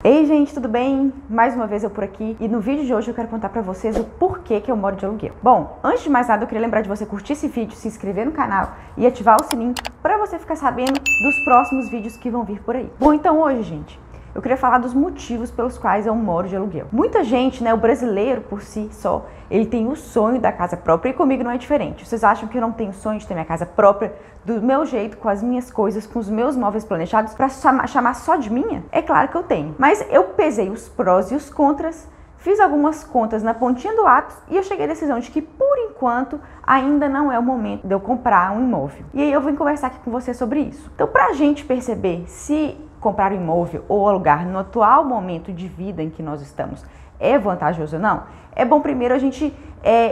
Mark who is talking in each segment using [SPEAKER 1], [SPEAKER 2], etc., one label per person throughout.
[SPEAKER 1] Ei gente, tudo bem? Mais uma vez eu por aqui e no vídeo de hoje eu quero contar pra vocês o porquê que eu moro de aluguel. Bom, antes de mais nada eu queria lembrar de você curtir esse vídeo, se inscrever no canal e ativar o sininho pra você ficar sabendo dos próximos vídeos que vão vir por aí. Bom, então hoje, gente, eu queria falar dos motivos pelos quais eu moro de aluguel. Muita gente, né, o brasileiro por si só, ele tem o sonho da casa própria e comigo não é diferente. Vocês acham que eu não tenho sonho de ter minha casa própria, do meu jeito, com as minhas coisas, com os meus móveis planejados, pra chamar só de minha? É claro que eu tenho. Mas eu pesei os prós e os contras, fiz algumas contas na pontinha do lápis e eu cheguei à decisão de que, por enquanto, ainda não é o momento de eu comprar um imóvel. E aí eu vim conversar aqui com você sobre isso. Então, pra gente perceber se comprar um imóvel ou alugar no atual momento de vida em que nós estamos é vantajoso ou não, é bom primeiro a gente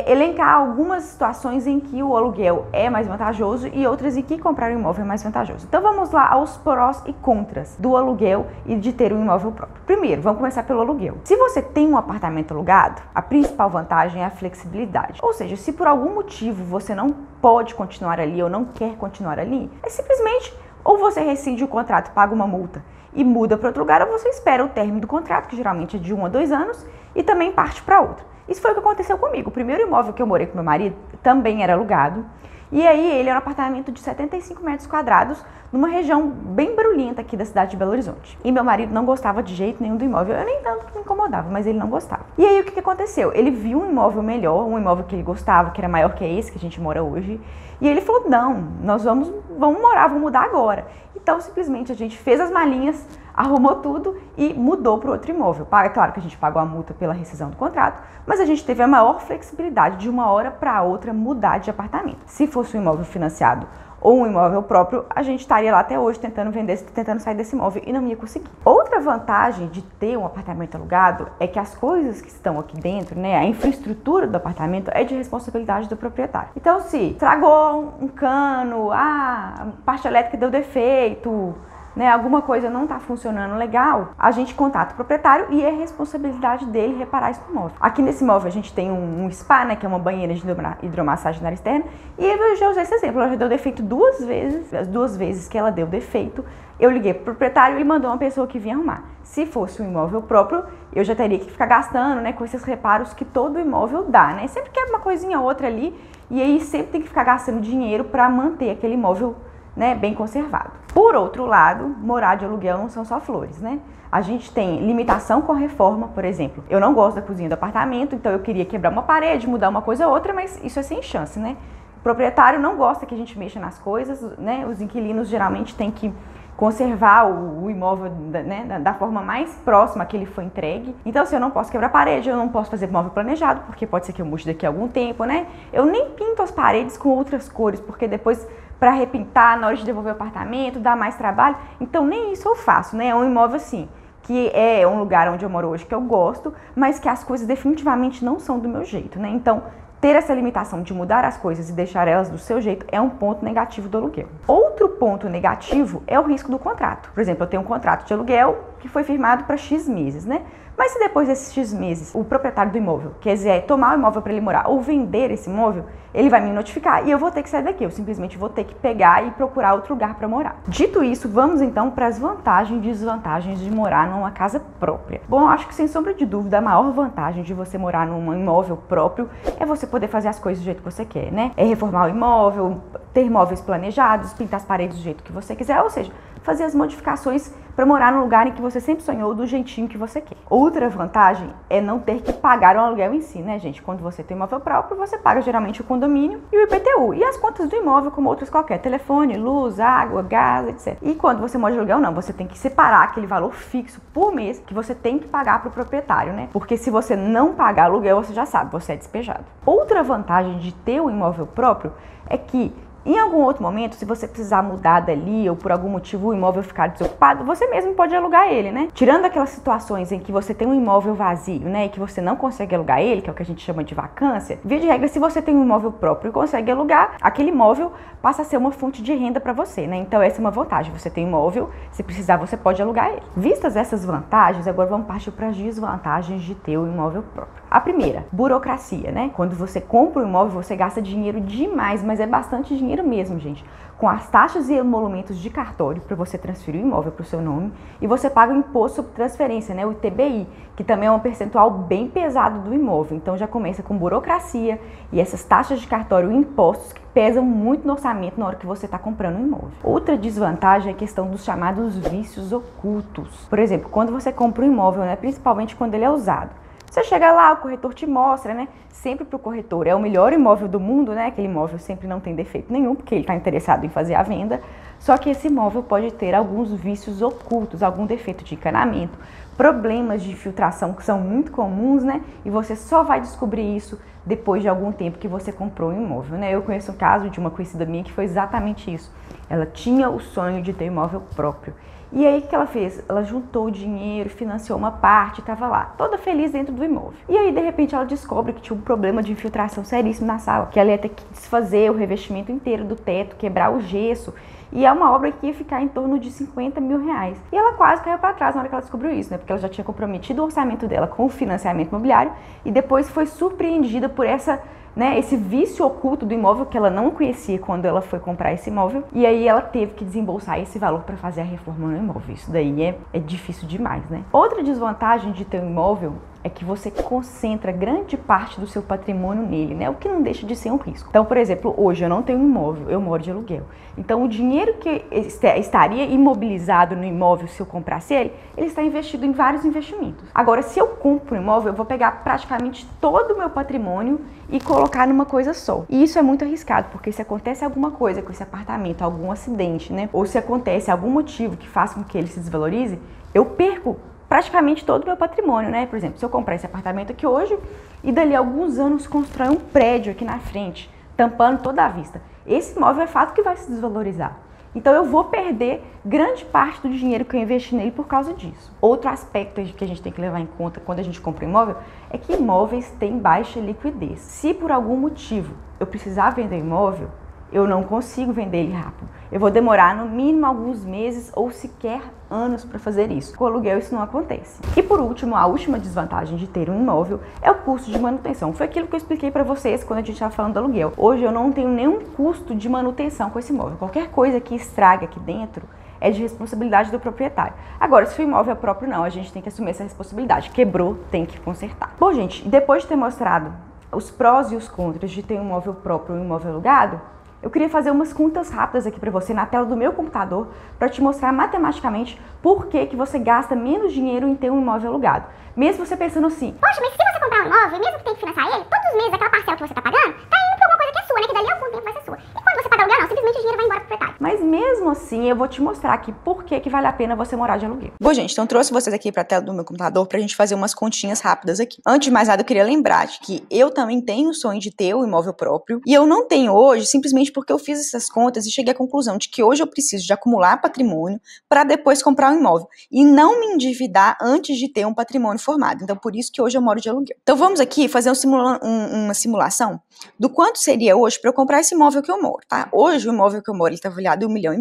[SPEAKER 1] elencar algumas situações em que o aluguel é mais vantajoso e outras em que comprar um imóvel é mais vantajoso. Então vamos lá aos prós e contras do aluguel e de ter um imóvel próprio. Primeiro, vamos começar pelo aluguel. Se você tem um apartamento alugado, a principal vantagem é a flexibilidade. Ou seja, se por algum motivo você não pode continuar ali ou não quer continuar ali, é simplesmente ou você rescinde o contrato, paga uma multa e muda para outro lugar, ou você espera o término do contrato, que geralmente é de 1 a 2 anos, e também parte para outro. Isso foi o que aconteceu comigo. O primeiro imóvel que eu morei com meu marido também era alugado, e aí ele era um apartamento de 75 metros quadrados, numa região bem barulhenta aqui da cidade de Belo Horizonte. E meu marido não gostava de jeito nenhum do imóvel, eu nem tanto que me incomodava, mas ele não gostava. E aí o que aconteceu? Ele viu um imóvel melhor, um imóvel que ele gostava, que era maior que esse que a gente mora hoje, e ele falou, não, nós vamos morar, vamos mudar agora. Então simplesmente a gente fez as malinhas, arrumou tudo e mudou para outro imóvel. É claro que a gente pagou a multa pela rescisão do contrato, mas a gente teve a maior flexibilidade de uma hora para outra mudar de apartamento. Se fosse um imóvel financiado ou um imóvel próprio, a gente estaria lá até hoje tentando vender, tentando sair desse imóvel e não ia conseguir. Outra vantagem de ter um apartamento alugado é que as coisas que estão aqui dentro, né, a infraestrutura do apartamento é de responsabilidade do proprietário. Então, se tragou um cano, a parte elétrica deu defeito, né, alguma coisa não está funcionando legal, a gente contata o proprietário e é responsabilidade dele reparar isso no imóvel. Aqui nesse imóvel a gente tem um spa, né, que é uma banheira de hidromassagem na área externa, e eu já usei esse exemplo, ela já deu defeito 2 vezes, as 2 vezes que ela deu defeito, eu liguei pro proprietário e mandou uma pessoa que vinha arrumar. Se fosse um imóvel próprio, eu já teria que ficar gastando, né, com esses reparos que todo imóvel dá, né, sempre quer uma coisinha ou outra ali, e aí sempre tem que ficar gastando dinheiro para manter aquele imóvel, né, bem conservado. Por outro lado, morar de aluguel não são só flores, né? A gente tem limitação com a reforma, por exemplo. Eu não gosto da cozinha do apartamento, então eu queria quebrar uma parede, mudar uma coisa ou outra, mas isso é sem chance, né? O proprietário não gosta que a gente mexa nas coisas, né? Os inquilinos geralmente têm que conservar o imóvel, né, da forma mais próxima que ele foi entregue. Então, se eu não posso quebrar parede, eu não posso fazer móvel planejado, porque pode ser que eu mude daqui a algum tempo, né? Eu nem pinto as paredes com outras cores, porque depois, para repintar, na hora de devolver o apartamento, dá mais trabalho. Então, nem isso eu faço, né? É um imóvel assim, que é um lugar onde eu moro hoje que eu gosto, mas que as coisas definitivamente não são do meu jeito, né? Então, ter essa limitação de mudar as coisas e deixar elas do seu jeito é um ponto negativo do aluguel. Outro ponto negativo é o risco do contrato. Por exemplo, eu tenho um contrato de aluguel que foi firmado para X meses, né? Mas se depois desses X meses o proprietário do imóvel quiser tomar o imóvel para ele morar ou vender esse imóvel, ele vai me notificar e eu vou ter que sair daqui. Eu simplesmente vou ter que pegar e procurar outro lugar para morar. Dito isso, vamos então para as vantagens e desvantagens de morar numa casa própria. Bom, eu acho que sem sombra de dúvida a maior vantagem de você morar num imóvel próprio é você poder fazer as coisas do jeito que você quer, né? É reformar o imóvel, ter móveis planejados, pintar as paredes do jeito que você quiser, ou seja, fazer as modificações para morar no lugar em que você sempre sonhou, do jeitinho que você quer. Outra vantagem é não ter que pagar o aluguel em si, né, gente? Quando você tem imóvel próprio, você paga geralmente o condomínio e o IPTU. E as contas do imóvel, como outras qualquer, telefone, luz, água, gás, etc. E quando você mora de aluguel, não, você tem que separar aquele valor fixo por mês que você tem que pagar para o proprietário, né? Porque se você não pagar aluguel, você já sabe, você é despejado. Outra vantagem de ter um imóvel próprio é que em algum outro momento, se você precisar mudar dali ou por algum motivo o imóvel ficar desocupado, você mesmo pode alugar ele, né? Tirando aquelas situações em que você tem um imóvel vazio, né, e que você não consegue alugar ele, que é o que a gente chama de vacância, via de regra, se você tem um imóvel próprio e consegue alugar, aquele imóvel passa a ser uma fonte de renda para você, né? Então essa é uma vantagem. Você tem um imóvel, se precisar você pode alugar ele. Vistas essas vantagens, agora vamos partir para as desvantagens de ter um imóvel próprio. A primeira, burocracia, né? Quando você compra um imóvel, você gasta dinheiro demais, mas é bastante dinheiro dinheiro mesmo, gente, com as taxas e emolumentos de cartório para você transferir o imóvel para o seu nome, e você paga o imposto sobre transferência, né, o ITBI, que também é um percentual bem pesado do imóvel. Então já começa com burocracia e essas taxas de cartório e impostos que pesam muito no orçamento na hora que você está comprando um imóvel. Outra desvantagem é a questão dos chamados vícios ocultos. Por exemplo, quando você compra um imóvel, né, principalmente quando ele é usado, você chega lá, o corretor te mostra, né? Sempre para o corretor é o melhor imóvel do mundo, né? Aquele imóvel sempre não tem defeito nenhum, porque ele está interessado em fazer a venda. Só que esse imóvel pode ter alguns vícios ocultos, algum defeito de encanamento, problemas de filtração que são muito comuns, né? E você só vai descobrir isso depois de algum tempo que você comprou um imóvel, né? Eu conheço um caso de uma conhecida minha que foi exatamente isso. Ela tinha o sonho de ter imóvel próprio. E aí o que ela fez? Ela juntou o dinheiro, financiou uma parte, estava lá, toda feliz dentro do imóvel. E aí de repente ela descobre que tinha um problema de infiltração seríssimo na sala, que ela ia ter que desfazer o revestimento inteiro do teto, quebrar o gesso. E é uma obra que ia ficar em torno de 50 mil reais. E ela quase caiu para trás na hora que ela descobriu isso, né? Porque ela já tinha comprometido o orçamento dela com o financiamento imobiliário e depois foi surpreendida por esse vício oculto do imóvel que ela não conhecia quando ela foi comprar esse imóvel. E aí ela teve que desembolsar esse valor para fazer a reforma no imóvel. Isso daí é difícil demais, né? Outra desvantagem de ter um imóvel é que você concentra grande parte do seu patrimônio nele, né? O que não deixa de ser um risco. Então, por exemplo, hoje eu não tenho um imóvel, eu moro de aluguel. Então, o dinheiro que estaria imobilizado no imóvel se eu comprasse ele está investido em vários investimentos. Agora, se eu compro um imóvel, eu vou pegar praticamente todo o meu patrimônio e colocar numa coisa só. E isso é muito arriscado, porque se acontece alguma coisa com esse apartamento, algum acidente, né? Ou se acontece algum motivo que faça com que ele se desvalorize, eu perco praticamente todo o meu patrimônio, né? Por exemplo, se eu comprar esse apartamento aqui hoje e dali a alguns anos constrói um prédio aqui na frente, tampando toda a vista, esse imóvel é fato que vai se desvalorizar. Então eu vou perder grande parte do dinheiro que eu investi nele por causa disso. Outro aspecto que a gente tem que levar em conta quando a gente compra um imóvel é que imóveis têm baixa liquidez. Se por algum motivo eu precisar vender o imóvel, eu não consigo vender ele rápido. Eu vou demorar no mínimo alguns meses ou sequer anos para fazer isso. Com o aluguel isso não acontece. E por último, a última desvantagem de ter um imóvel é o custo de manutenção. Foi aquilo que eu expliquei para vocês quando a gente estava falando do aluguel. Hoje eu não tenho nenhum custo de manutenção com esse imóvel. Qualquer coisa que estrague aqui dentro é de responsabilidade do proprietário. Agora, se o imóvel é próprio, não, a gente tem que assumir essa responsabilidade. Quebrou, tem que consertar. Bom, gente, depois de ter mostrado os prós e os contras de ter um imóvel próprio ou um imóvel alugado, eu queria fazer umas contas rápidas aqui para você na tela do meu computador para te mostrar matematicamente por que você gasta menos dinheiro em ter um imóvel alugado. Mesmo você pensando assim,
[SPEAKER 2] poxa, mas se você comprar um imóvel, mesmo que tenha que financiar ele, todos os meses aquela parcela que você está pagando, tá indo para alguma coisa que é sua, né? Que dali a algum tempo vai ser sua. E quando você paga aluguel, não, simplesmente o dinheiro vai embora pro proprietário.
[SPEAKER 1] Mas mesmo assim, eu vou te mostrar aqui por que vale a pena você morar de aluguel. Bom, gente, então trouxe vocês aqui para a tela do meu computador pra gente fazer umas continhas rápidas aqui. Antes de mais nada, eu queria lembrar de que eu também tenho o sonho de ter um imóvel próprio e eu não tenho hoje simplesmente porque eu fiz essas contas e cheguei à conclusão de que hoje eu preciso de acumular patrimônio para depois comprar um imóvel e não me endividar antes de ter um patrimônio formado. Então, por isso que hoje eu moro de aluguel. Então, vamos aqui fazer uma simulação do quanto seria hoje para eu comprar esse imóvel que eu moro, tá? Hoje, o imóvel que eu moro, ele tá avaliado em 1,5 milhão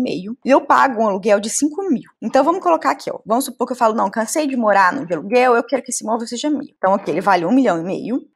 [SPEAKER 1] e eu pago um aluguel de 5 mil. Então, vamos colocar aqui, ó. Vamos supor que eu falo, não, cansei de morar no de aluguel, eu quero que esse imóvel seja meu. Então, aqui, ele vale 1,5 milhão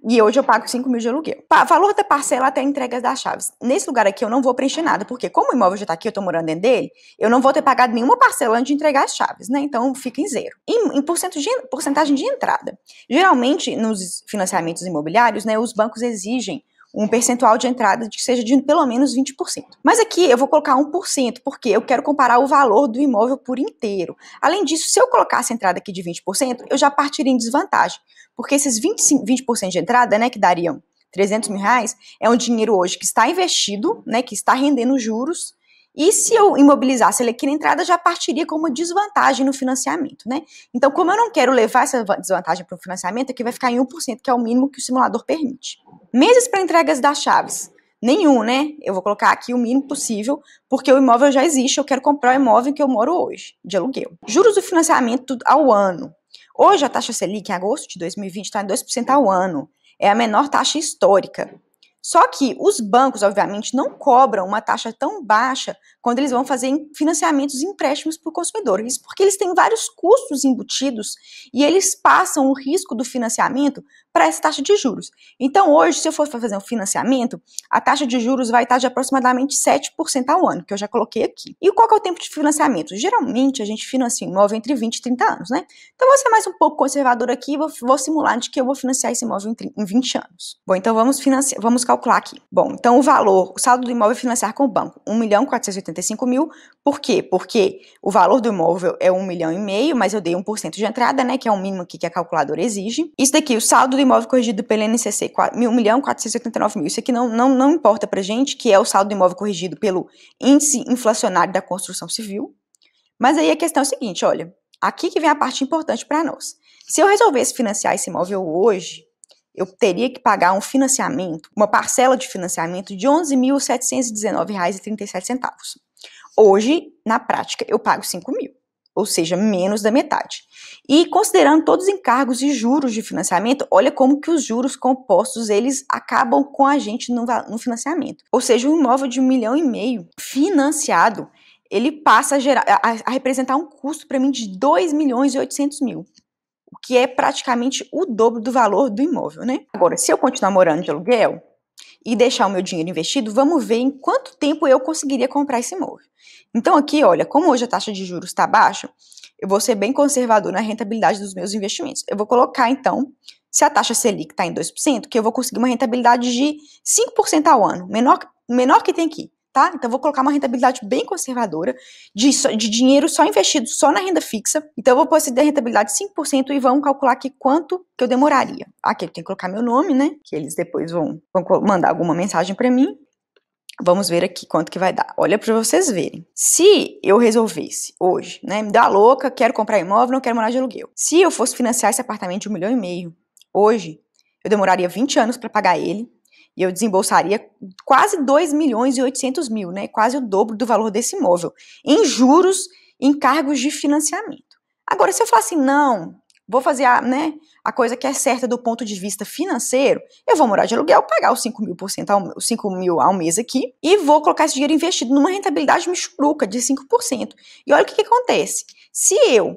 [SPEAKER 1] e hoje eu pago 5 mil de aluguel. Valor da parcela até entregas das chaves. Nesse lugar aqui, eu não vou preencher nada, porque como o imóvel já tá aqui, eu tô morando dentro dele, eu não vou ter pagado nenhuma parcela antes de entregar as chaves, né? Então, fica em zero. Em porcentagem de entrada. Geralmente, nos financiamentos imobiliários, né, os bancos exigem um percentual de entrada que seja de pelo menos 20%. Mas aqui eu vou colocar 1%, porque eu quero comparar o valor do imóvel por inteiro. Além disso, se eu colocasse a entrada aqui de 20%, eu já partiria em desvantagem, porque esses 20% de entrada, né, que dariam 300 mil reais, é um dinheiro hoje que está investido, né, que está rendendo juros, e se eu imobilizasse ele aqui na entrada, já partiria com uma desvantagem no financiamento, né? Então, como eu não quero levar essa desvantagem para o financiamento, aqui vai ficar em 1%, que é o mínimo que o simulador permite. Meses para entregas das chaves. Nenhum, né? Eu vou colocar aqui o mínimo possível, porque o imóvel já existe, eu quero comprar o imóvel que eu moro hoje, de aluguel. Juros do financiamento ao ano. Hoje a taxa Selic, em agosto de 2020, está em 2% ao ano. É a menor taxa histórica. Só que os bancos, obviamente, não cobram uma taxa tão baixa quando eles vão fazer financiamentos e empréstimos para o consumidor. Isso porque eles têm vários custos embutidos e eles passam o risco do financiamento para essa taxa de juros. Então, hoje, se eu for fazer um financiamento, a taxa de juros vai estar de aproximadamente 7% ao ano, que eu já coloquei aqui. E qual que é o tempo de financiamento? Geralmente, a gente financia um imóvel entre 20 e 30 anos, né? Então, vou ser mais um pouco conservador aqui e vou simular de que eu vou financiar esse imóvel em 20 anos. Bom, então vamos calcular aqui. Bom, então o saldo do imóvel financiar com o banco, 1.485.000. Por quê? Porque o valor do imóvel é 1,5 milhão, mas eu dei 1% de entrada, né, que é o mínimo aqui que a calculadora exige. Isso daqui, o saldo do imóvel corrigido pelo INCC, 1.489.000. Isso aqui não importa pra gente, que é o saldo do imóvel corrigido pelo índice inflacionário da construção civil. Mas aí a questão é o seguinte, olha, aqui que vem a parte importante para nós. Se eu resolvesse financiar esse imóvel hoje, eu teria que pagar um financiamento, uma parcela de financiamento de R$ 11.719,37. Hoje, na prática, eu pago 5 mil, ou seja, menos da metade. E considerando todos os encargos e juros de financiamento, olha como que os juros compostos, eles acabam com a gente no financiamento. Ou seja, um imóvel de 1,5 milhão financiado, ele passa a representar um custo para mim de 2.800.000. O que é praticamente o dobro do valor do imóvel, né? Agora, se eu continuar morando de aluguel e deixar o meu dinheiro investido, vamos ver em quanto tempo eu conseguiria comprar esse imóvel. Então aqui, olha, como hoje a taxa de juros está baixa, eu vou ser bem conservador na rentabilidade dos meus investimentos. Eu vou colocar, então, se a taxa Selic está em 2%, que eu vou conseguir uma rentabilidade de 5% ao ano, menor que tem aqui. Tá? Então, eu vou colocar uma rentabilidade bem conservadora de dinheiro só investido só na renda fixa. Então, eu vou pôr essa rentabilidade de 5% e vamos calcular aqui quanto que eu demoraria. Aqui eu tenho que colocar meu nome, né? Que eles depois vão mandar alguma mensagem para mim. Vamos ver aqui quanto que vai dar. Olha para vocês verem. Se eu resolvesse hoje, né? Me dá louca, quero comprar imóvel, não quero morar de aluguel. Se eu fosse financiar esse apartamento de 1,5 milhão, hoje, eu demoraria 20 anos para pagar ele. E eu desembolsaria quase 2.800.000, né? Quase o dobro do valor desse imóvel, em juros, em cargos de financiamento. Agora, se eu falar assim, não, vou fazer a coisa que é certa do ponto de vista financeiro, eu vou morar de aluguel, pagar os 5 mil ao mês aqui, e vou colocar esse dinheiro investido numa rentabilidade michuruca de 5%. E olha o que acontece. Se eu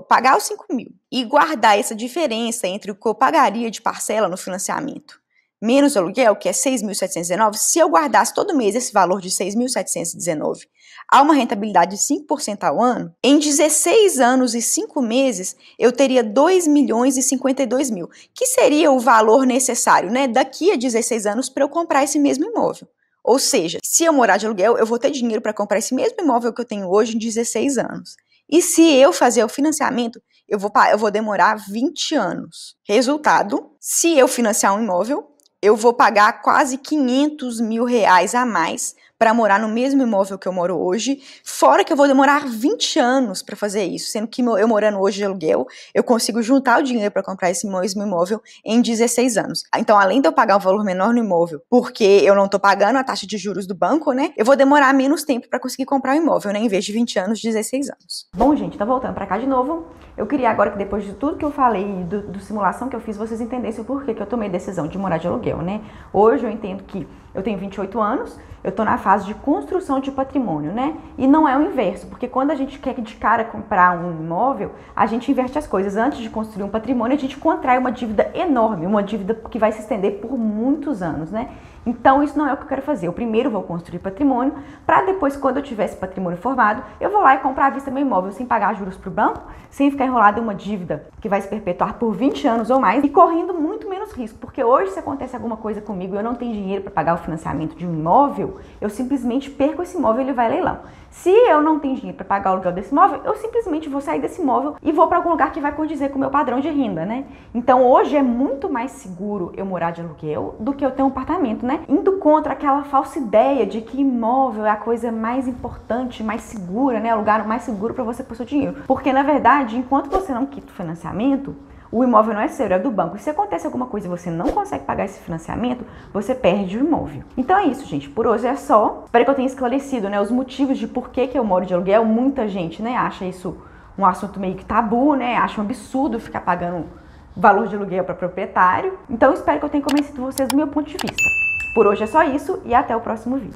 [SPEAKER 1] pagar os 5 mil e guardar essa diferença entre o que eu pagaria de parcela no financiamento menos o aluguel, que é 6.719, se eu guardasse todo mês esse valor de 6.719 a uma rentabilidade de 5% ao ano, em 16 anos e 5 meses, eu teria 2.052.000, que seria o valor necessário, né, daqui a 16 anos para eu comprar esse mesmo imóvel. Ou seja, se eu morar de aluguel, eu vou ter dinheiro para comprar esse mesmo imóvel que eu tenho hoje em 16 anos. E se eu fazer o financiamento, eu vou demorar 20 anos. Resultado, se eu financiar um imóvel, eu vou pagar quase 500 mil reais a mais para morar no mesmo imóvel que eu moro hoje, fora que eu vou demorar 20 anos para fazer isso, sendo que eu morando hoje de aluguel, eu consigo juntar o dinheiro para comprar esse mesmo imóvel em 16 anos. Então, além de eu pagar um valor menor no imóvel, porque eu não estou pagando a taxa de juros do banco, né, eu vou demorar menos tempo para conseguir comprar o imóvel, né, em vez de 20 anos, 16 anos. Bom, gente, então voltando para cá de novo, eu queria agora que depois de tudo que eu falei, do simulação que eu fiz, vocês entendessem o porquê que eu tomei a decisão de morar de aluguel, né. Hoje eu entendo que eu tenho 28 anos, eu tô na fase de construção de patrimônio, né? E não é o inverso, porque quando a gente quer de cara comprar um imóvel, a gente inverte as coisas. Antes de construir um patrimônio, a gente contrai uma dívida enorme, uma dívida que vai se estender por muitos anos, né? Então, isso não é o que eu quero fazer. Eu primeiro vou construir patrimônio, para depois, quando eu tiver esse patrimônio formado, eu vou lá e comprar à vista meu imóvel sem pagar juros para o banco, sem ficar enrolado em uma dívida que vai se perpetuar por 20 anos ou mais e correndo muito menos risco. Porque hoje, se acontece alguma coisa comigo e eu não tenho dinheiro para pagar o financiamento de um imóvel, eu simplesmente perco esse imóvel e ele vai leilão. Se eu não tenho dinheiro para pagar o aluguel desse imóvel, eu simplesmente vou sair desse imóvel e vou para algum lugar que vai condizer com o meu padrão de renda, né? Então, hoje é muito mais seguro eu morar de aluguel do que eu ter um apartamento, né? Indo contra aquela falsa ideia de que imóvel é a coisa mais importante, mais segura, né? O lugar mais seguro para você pôr seu dinheiro. Porque, na verdade, enquanto você não quita o financiamento, o imóvel não é seu, é do banco. E se acontece alguma coisa e você não consegue pagar esse financiamento, você perde o imóvel. Então é isso, gente. Por hoje é só. Espero que eu tenha esclarecido, né, os motivos de por que eu moro de aluguel. Muita gente, né, acha isso um assunto meio que tabu, né? Acha um absurdo ficar pagando valor de aluguel para proprietário. Então espero que eu tenha convencido vocês do meu ponto de vista. Por hoje é só isso e até o próximo vídeo.